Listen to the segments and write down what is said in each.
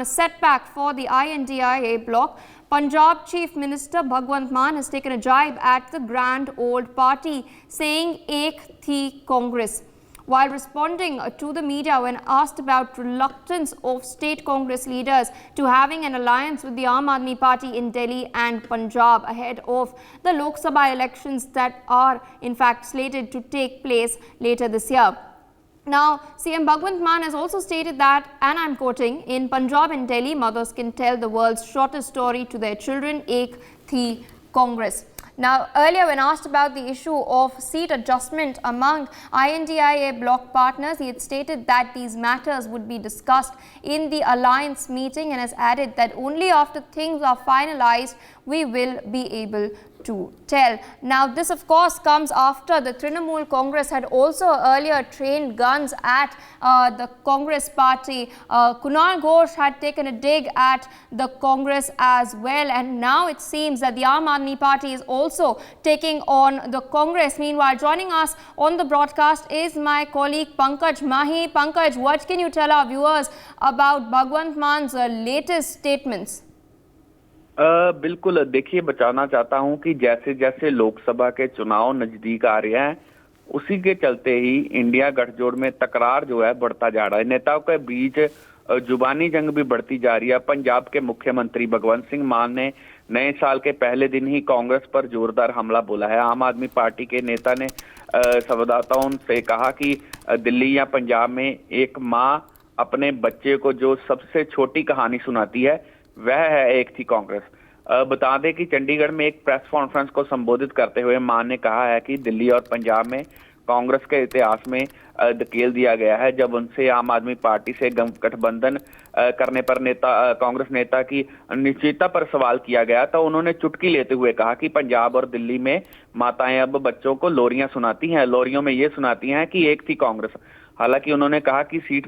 a setback for the I.N.D.I bloc. Punjab Chief Minister Bhagwant Maan has taken a jibe at the grand old party, saying Ek Thi Congress. While responding to the media when asked about reluctance of state Congress leaders to having an alliance with the I.N.D. Party in Delhi and Punjab ahead of the Lok Sabha elections that are in fact slated to take place later this year. Now, CM Bhagwant Maan has also stated that, and I'm quoting, in Punjab and Delhi, mothers can tell the world's shortest story to their children, Ek Thi Congress. Now, earlier when asked about the issue of seat adjustment among I.N.D.I bloc partners, he had stated that these matters would be discussed in the alliance meeting and has added that only after things are finalized, we will be able to tell. Now, this of course comes after the Trinamool Congress had also earlier trained guns at the Congress party. Kunal Ghosh had taken a dig at the Congress as well, and now it seems that the I.N.D. Party is also taking on the Congress. Meanwhile, joining us on the broadcast is my colleague Pankaj Mahi. Pankaj, what can you tell our viewers about Bhagwant Maan's latest statements? बिल्कुल, देखिए, बताना चाहता हूं कि जैसे जैसे लोकसभा के चुनाव नजदीक आ रहे हैं, उसी के चलते ही इंडिया गठजोड़ में तकरार जो है बढ़ता जा रहा है। नेताओं के बीच जुबानी जंग भी बढ़ती जा रही है। पंजाब के मुख्यमंत्री भगवंत सिंह मान ने नए साल के पहले दिन ही कांग्रेस पर जोरदार हमला बोला है। आम आदमी पार्टी के नेता ने संवाददाताओं से कहा कि दिल्ली या पंजाब में एक माँ अपने बच्चे को जो सबसे छोटी कहानी सुनाती है, वह है एक थी कांग्रेस। बता दें कि चंडीगढ़ में एक प्रेस कॉन्फ्रेंस को संबोधित करते हुए मान ने कहा है कि दिल्ली और पंजाब में कांग्रेस के इतिहास में धकेल दिया गया है। जब उनसे आम आदमी पार्टी से गठबंधन करने पर कांग्रेस नेता की निश्चितता पर सवाल किया गया, तो उन्होंने चुटकी लेते हुए कहा कि पंजाब और दिल्ली में माताएं अब बच्चों को लोरियां सुनाती हैं। लोरियों में ये सुनाती हैं कि एक थी कांग्रेस। हालांकि उन्होंने कहा कि सीट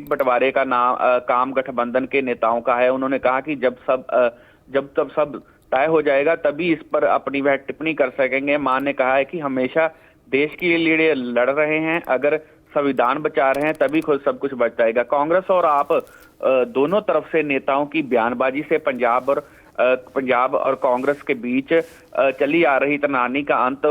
बंटवारे का काम गठबंधन के नेताओं का है। उन्होंने कहा कि जब तब सब तय हो जाएगा तभी इस पर अपनी वह टिप्पणी कर सकेंगे। मान ने कहा है कि हमेशा देश के लिए लड़ रहे हैं, अगर संविधान बचा रहे हैं तभी खुद सब कुछ बच जाएगा। कांग्रेस और आप दोनों तरफ से नेताओं की बयानबाजी से पंजाब और कांग्रेस के बीच चली आ रही तनानी का अंत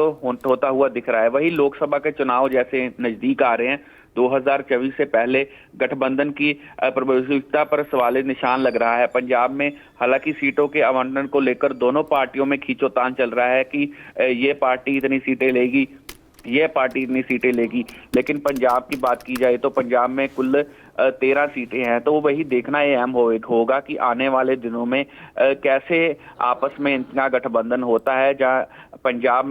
होता हुआ दिख रहा है। वही लोकसभा के चुनाव जैसे नजदीक आ रहे हैं, 2024 से पहले गठबंधन की प्रभावशीलता पर सवाल निशान लग रहा है। पंजाब में हालांकि सीटों के आवंटन को लेकर दोनों पार्टियों में खींचोतान चल रहा है कि ये पार्टी इतनी सीटें लेगी, ये पार्टी इतनी सीटें लेगी। लेकिन पंजाब की बात की जाए तो पंजाब में कुल 13 सीटें हैं। तो वही देखना ये अहम होगा कि आने वाले दिनों में कैसे आपस में इनका गठबंधन होता है। जहां पंजाब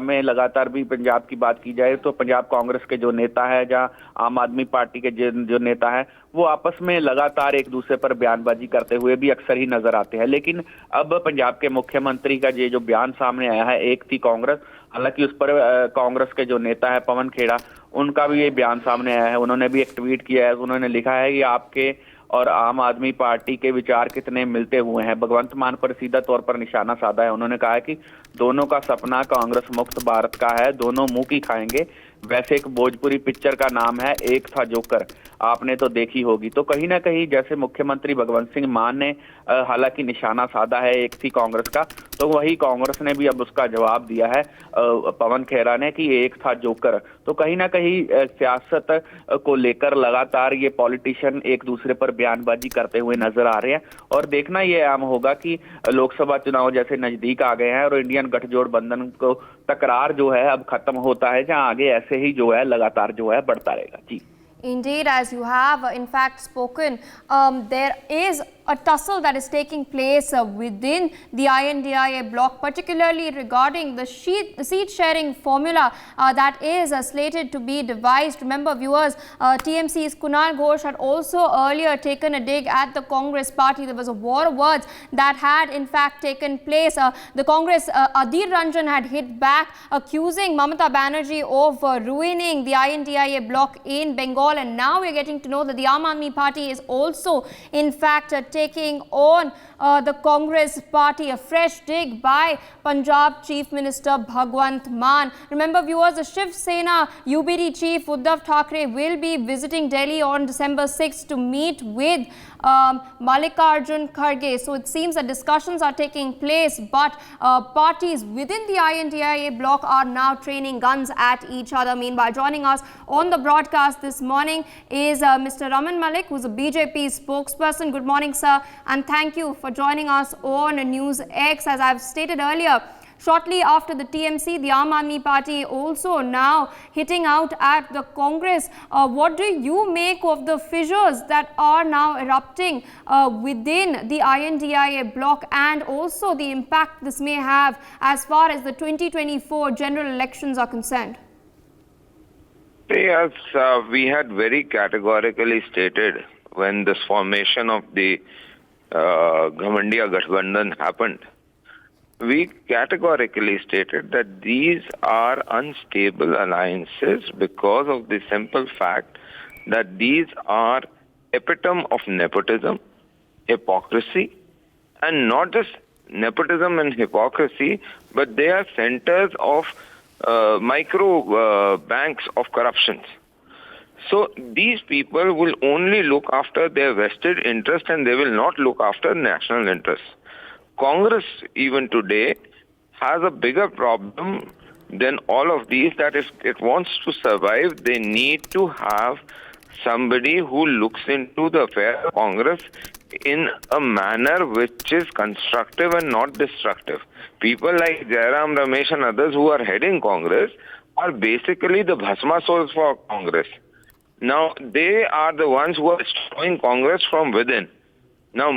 में लगातार भी पंजाब की बात की जाए तो पंजाब कांग्रेस के जो नेता है, जहां आम आदमी पार्टी के जो नेता है, वो आपस में लगातार एक दूसरे पर बयानबाजी करते हुए भी अक्सर ही नजर आते हैं। लेकिन अब पंजाब के मुख्यमंत्री का ये जो बयान सामने आया है, एक थी कांग्रेस, हालांकि उस पर कांग्रेस के जो नेता है पवन खेड़ा, उनका भी ये बयान सामने आया है। उन्होंने भी एक ट्वीट किया है। उन्होंने लिखा है कि आपके और आम आदमी पार्टी के विचार कितने मिलते हुए हैं। भगवंत मान पर सीधा तौर पर निशाना साधा है। उन्होंने कहा है कि दोनों का सपना कांग्रेस मुक्त भारत का है, दोनों मुंह की खाएंगे। वैसे एक भोजपुरी पिक्चर का नाम है एक था जोकर, आपने तो देखी होगी। तो कहीं ना कहीं जैसे मुख्यमंत्री भगवंत सिंह मान ने हालांकि निशाना साधा है एक थी कांग्रेस का, तो वही कांग्रेस ने भी अब उसका जवाब दिया है पवन खेरा ने कि एक था जोकर। तो कहीं ना कहीं सियासत को लेकर लगातार ये पॉलिटिशियन एक दूसरे पर बयानबाजी करते हुए नजर आ रहे हैं। और देखना ये अहम होगा कि लोकसभा चुनाव जैसे नजदीक आ गए हैं और इंडियन गठजोड़ बंधन को तकरार जो है अब खत्म होता है, जहां आगे ऐसे ही जो है लगातार जो है बढ़ता रहेगा। जी, Indeed, as you have in fact spoken, there is a tussle that is taking place within the I.N.D.I bloc, particularly regarding the seat sharing formula that is slated to be devised. Remember, viewers, TMC's Kunal Ghosh had also earlier taken a dig at the Congress party. There was a war of words that had in fact taken place. The Congress, Adhir Ranjan had hit back, accusing Mamata Banerjee of ruining the I.N.D.I bloc in Bengal. And now we are getting to know that the Aam Aadmi Party is also in fact taking on the Congress party. A fresh dig by Punjab Chief Minister Bhagwant Maan. Remember, viewers, the Shiv Sena UBD Chief Uddhav Thackeray will be visiting Delhi on December 6th to meet with Mallikarjun Kharge. So it seems that discussions are taking place, but parties within the I.N.D.I bloc are now training guns at each other. Meanwhile, joining us on the broadcast this morning is Mr. Raman Malik, who is a BJP spokesperson. Good morning, sir, and thank you for joining us on NewsX. As I've stated earlier, shortly after the TMC, the Aam Aadmi Party also now hitting out at the Congress. What do you make of the fissures that are now erupting within the I.N.D.I bloc, and also the impact this may have as far as the 2024 general elections are concerned? As we had very categorically stated when this formation of the Ghamandiya Gathbandhan happened, we categorically stated that these are unstable alliances because of the simple fact that these are epitome of nepotism, hypocrisy, and not just nepotism and hypocrisy, but they are centers of micro banks of corruptions. So these people will only look after their vested interest, and they will not look after national interests. Congress, even today, has a bigger problem than all of these, that if it wants to survive, they need to have somebody who looks into the affair of Congress in a manner which is constructive and not destructive. People like Jairam Ramesh and others who are heading Congress are basically the Bhasma souls for Congress. Now, they are the ones who are destroying Congress from within. Now,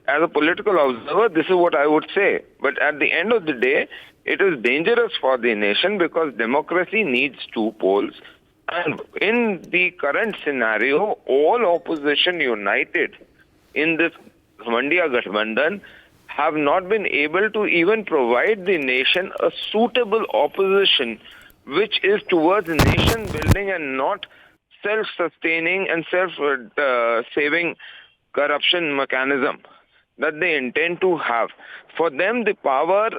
as a political observer, this is what I would say. But at the end of the day, it is dangerous for the nation because democracy needs two poles. And in the current scenario, all opposition united in this Ghamandiya Gathbandhan have not been able to even provide the nation a suitable opposition which is towards nation building and not self-sustaining and self-saving corruption mechanism that they intend to have. For them, the power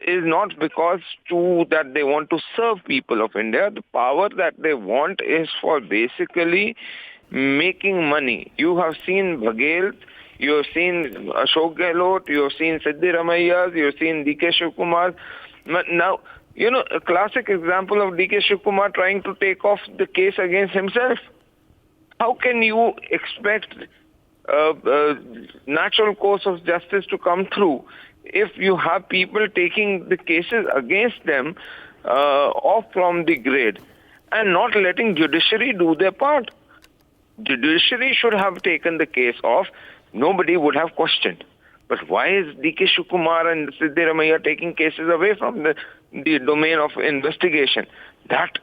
is not because that they want to serve people of India. The power that they want is for basically making money. You have seen Baghel, you have seen Ashok Gehlot, you have seen Siddhi Ramayyas, you have seen D.K. Shivkumar. Now, a classic example of D.K. Shivkumar trying to take off the case against himself. How can you expect natural course of justice to come through if you have people taking the cases against them off from the grid and not letting judiciary do their part? Judiciary should have taken the case off. Nobody would have questioned. But why is D.K. Shivkumar and Siddhi Ramayya taking cases away from the domain of investigation? That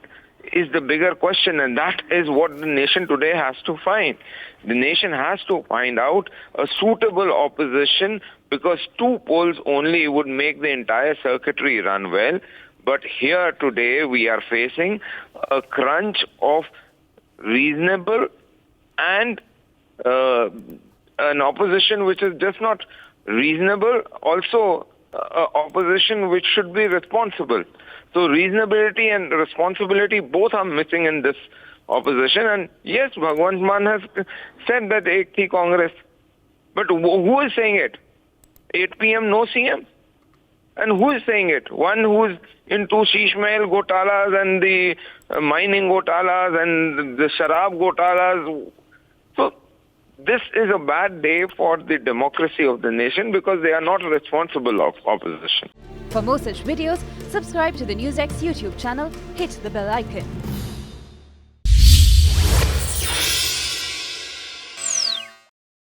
is the bigger question, and that is what the nation today has to find. The nation has to find out a suitable opposition, because two poles only would make the entire circuitry run well. But here today we are facing a crunch of reasonable and an opposition which is just not reasonable, also opposition which should be responsible. So reasonability and responsibility both are missing in this opposition. And yes, Bhagwant Maan has said that Ek Thi Congress. But who is saying it? 8 p.m. no CM? And who is saying it? One who is into Sheesh Mahal Ghotalas and the mining Ghotalas and the Sharab Ghotalas. So this is a bad day for the democracy of the nation because they are not responsible of opposition. For more such videos, subscribe to the NewsX YouTube channel, hit the bell icon.